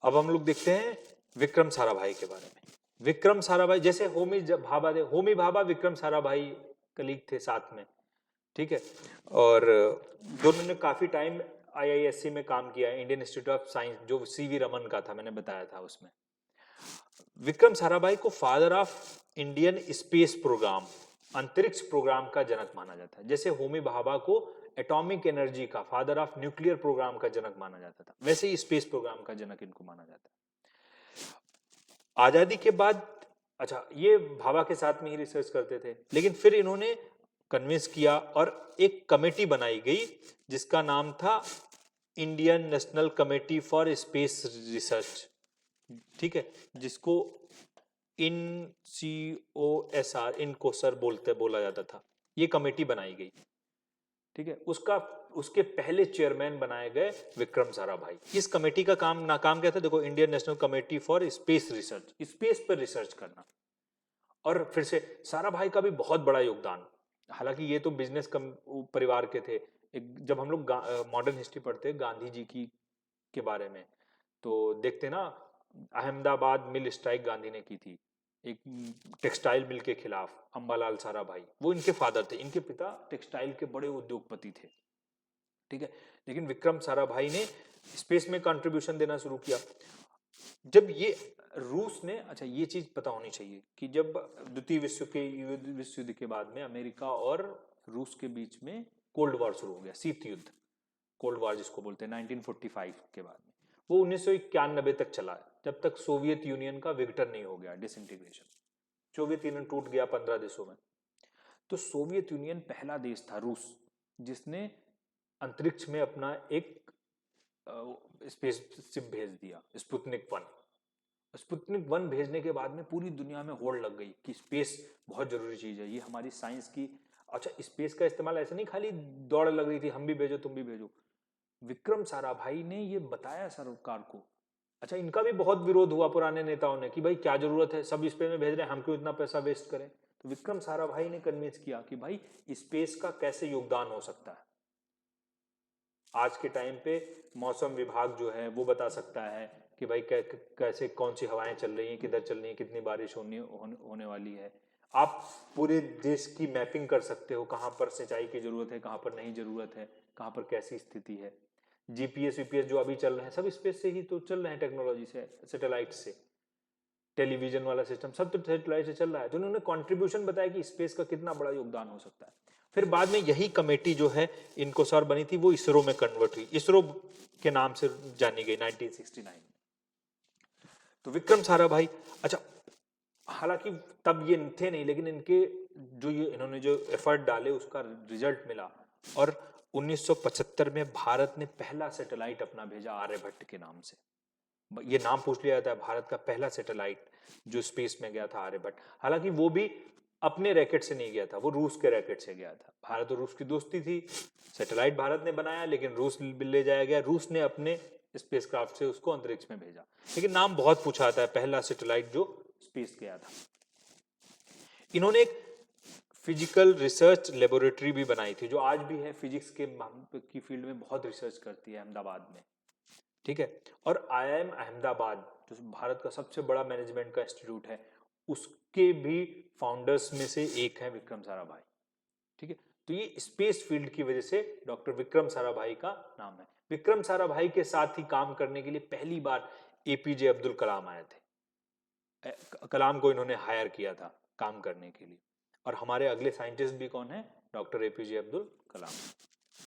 अब हम लोग देखते हैं विक्रम साराभाई के बारे में। विक्रम साराभाई जैसे होमी भाभा विक्रम साराभाई कलीग थे साथ में, ठीक है। और दोनों ने काफी टाइम आईआईएससी में काम किया है, इंडियन इंस्टीट्यूट ऑफ साइंस, जो सीवी रमन का था, मैंने बताया था उसमें। विक्रम साराभाई को father of Indian space programme, अंतरिक्ष प्रोग्राम का जनक माना जाता है। जैसे होमी भाभा को एटॉमिक एनर्जी का, फादर ऑफ न्यूक्लियर प्रोग्राम का जनक माना जाता था, वैसे ही स्पेस प्रोग्राम का जनक इनको माना जाता है। आजादी के बाद, अच्छा, ये भाभा के साथ में ही रिसर्च करते थे, लेकिन फिर इन्होंने कन्विंस किया और एक कमेटी बनाई गई जिसका नाम था Indian national committee for space research, ठीक है, जिसको INCOSR, इनकोसर बोला जाता था। ये कमेटी बनाई गई, ठीक है। उसके पहले चेयरमैन बनाए गए विक्रम साराभाई। इस कमेटी का नाम क्या था, देखो, Indian national committee for space research, space पर रिसर्च करना। और फिर से साराभाई का भी बहुत बड़ा योगदान, हालांकि ये तो बिजनेस परिवार के थे। जब हम लोग मॉडर्न हिस्ट्री पढ़ते हैं गांधी जी की के बारे में, तो देखते ना, अहमदाबाद मिल स्ट्राइक गांधी ने की थी, एक टेक्सटाइल मिल के खिलाफ, अंबालाल साराभाई, वो इनके फादर थे। इनके पिता टेक्सटाइल के बड़े उद्योगपति थे, ठीक है। लेकिन विक्रम साराभाई ने स्पेस में कंट्रीब्यूशन देना शुरू किया। जब ये रूस ने, अच्छा, ये चीज पता होनी चाहिए कि जब द्वितीय विश्व युद्ध के बाद में अमेरिका और रूस के बीच में कोल्ड वॉर शुरू हो गया, शीत युद्ध, कोल्ड वॉर जिसको बोलते हैं, 1945 के बाद में, वो 1991 तक चला, जब तक सोवियत यूनियन का विघटन नहीं हो गया, डिसइंटीग्रेशन। सोवियत यूनियन टूट गया 15 देशों में। तो सोवियत यूनियन पहला देश था, रूस, जिसने अंतरिक्ष में अपना एक स्पेसशिप भेज दिया, स्पुतनिक 1। स्पुतनिक 1 भेजने के बाद में पूरी दुनिया में होड़ लग गई कि स्पेस बहुत जरूरी चीज है, ये हमारी साइंस की। अच्छा, स्पेस का इस्तेमाल ऐसे नहीं खाली दौड़ लग रही थी, हम भी भेजो तुम भी भेजो। विक्रम साराभाई ने ये बताया सरकार को। अच्छा, इनका भी बहुत विरोध हुआ पुराने नेताओं ने कि भाई क्या जरूरत है, सब स्पेस में भेज रहे हैं, हम क्यों इतना पैसा वेस्ट करें। तो विक्रम साराभाई ने कन्विंस किया कि भाई स्पेस का कैसे योगदान हो सकता है। आज के टाइम पे मौसम विभाग जो है वो बता सकता है कि भाई कैसे कौन सी हवाएं चल रही हैं, किधर चल रही हैं, कितनी बारिश होने वाली है। आप पूरे देश की मैपिंग कर सकते हो, कहां पर सिंचाई की जरूरत है, कहां पर नहीं जरूरत है, कहां पर कैसी स्थिति है। जीपीएस वीपीएस जो अभी चल रहे हैं, सब स्पेस से ही तो चल रहे हैं, टेक्नोलॉजी से, सैटेलाइट से। टेलीविजन वाला सिस्टम सब तो सैटेलाइट से चल रहा है। तो उन्होंने कंट्रीब्यूशन बताया कि स्पेस का कितना बड़ा योगदान हो सकता है। फिर बाद में यही कमेटी जो है इनकोसर बनी थी, वो इसरो में कन्वर्ट हुई, इसरो के नाम से जानी गई 1969 में। तो विक्रम साराभाई, अच्छा, हालांकि तब ये थे नहीं, लेकिन इनके इन्होंने जो एफर्ट डाले उसका रिजल्ट मिला। और 1975 में भारत ने पहला सैटेलाइट अपना भेजा, आर्यभट्ट के नाम से। ये नाम पूछ लिया जाता है, भारत का पहला सैटेलाइट जो स्पेस में गया था, आर्यभट्ट। हालांकि वो भी अपने रैकेट से नहीं गया था, वो रूस के रैकेट से गया था। भारत और रूस की दोस्ती थी, सैटेलाइट भारत ने बनाया, लेकिन रूस ले जाया गया, रूस ने अपने स्पेसक्राफ्ट से उसको अंतरिक्ष में भेजा। लेकिन नाम बहुत पूछा जाता है, पहला सैटेलाइट जो स्पेस गया था। इन्होंने एक फिजिकल रिसर्च लेबोरेटरी भी बनाई थी, जो आज भी है, फिजिक्स के की फील्ड में बहुत रिसर्च करती है, अहमदाबाद में, ठीक है। और IIM अहमदाबाद, जो भारत का सबसे बड़ा मैनेजमेंट का इंस्टीट्यूट है, उसके भी फाउंडर्स में से एक है विक्रम साराभाई, ठीक है। तो ये स्पेस फील्ड की वजह से डॉक्टर विक्रम साराभाई का नाम है। विक्रम साराभाई के साथ ही काम करने के लिए पहली बार APJ अब्दुल कलाम आए थे। कलाम को इन्होंने हायर किया था काम करने के लिए। और हमारे अगले साइंटिस्ट भी कौन है, डॉक्टर APJ अब्दुल कलाम।